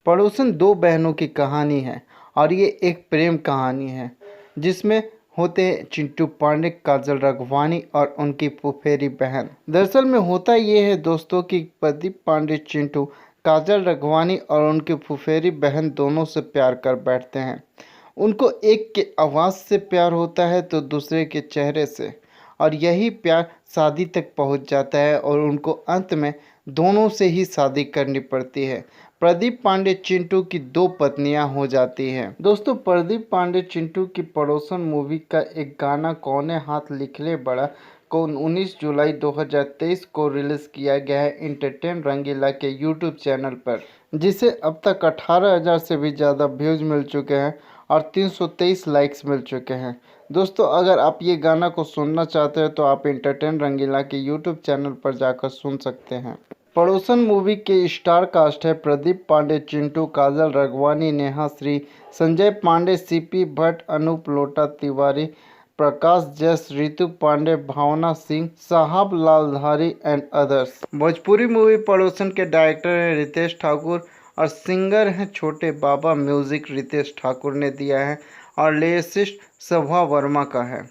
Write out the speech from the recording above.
पड़ोसन दो बहनों की कहानी है और ये एक प्रेम कहानी है जिसमें होते हैं चिंटू पांडे, काजल राघवानी और उनकी फुफेरी बहन। दरअसल में होता ये है दोस्तों कि प्रदीप पांडे चिंटू काजल राघवानी और उनकी फुफेरी बहन दोनों से प्यार कर बैठते हैं। उनको एक के आवाज़ से प्यार होता है तो दूसरे के चेहरे से, और यही प्यार शादी तक पहुंच जाता है और उनको अंत में दोनों से ही शादी करनी पड़ती है। प्रदीप पांडे चिंटू की दो पत्नियां हो जाती हैं। दोस्तों, प्रदीप पांडे चिंटू की पड़ोसन मूवी का एक गाना कौने हाथ लिखले बड़ा को 19 जुलाई 2023 को रिलीज़ किया गया है एंटरटेन रंगीला के यूट्यूब चैनल पर, जिसे अब तक 18,000 से भी ज़्यादा व्यूज़ मिल चुके हैं और 323 लाइक्स मिल चुके हैं। दोस्तों, अगर आप ये गाना को सुनना चाहते हैं तो आप एंटरटेन रंगीला के यूट्यूब चैनल पर जाकर सुन सकते हैं। पड़ोसन मूवी के स्टार कास्ट है प्रदीप पांडे चिंटू, काजल राघवानी, नेहा श्री, संजय पांडे, सीपी भट्ट, अनूप लोटा तिवारी, प्रकाश जैस, रितु पांडे, भावना सिंह, साहब Laldhari and others. Bhojpuri movie पड़ोसन के डायरेक्टर हैं रितेश ठाकुर और सिंगर हैं छोटे बाबा। म्यूजिक रितेश ठाकुर ने दिया है और लिरिसिस्ट शोभा वर्मा का है।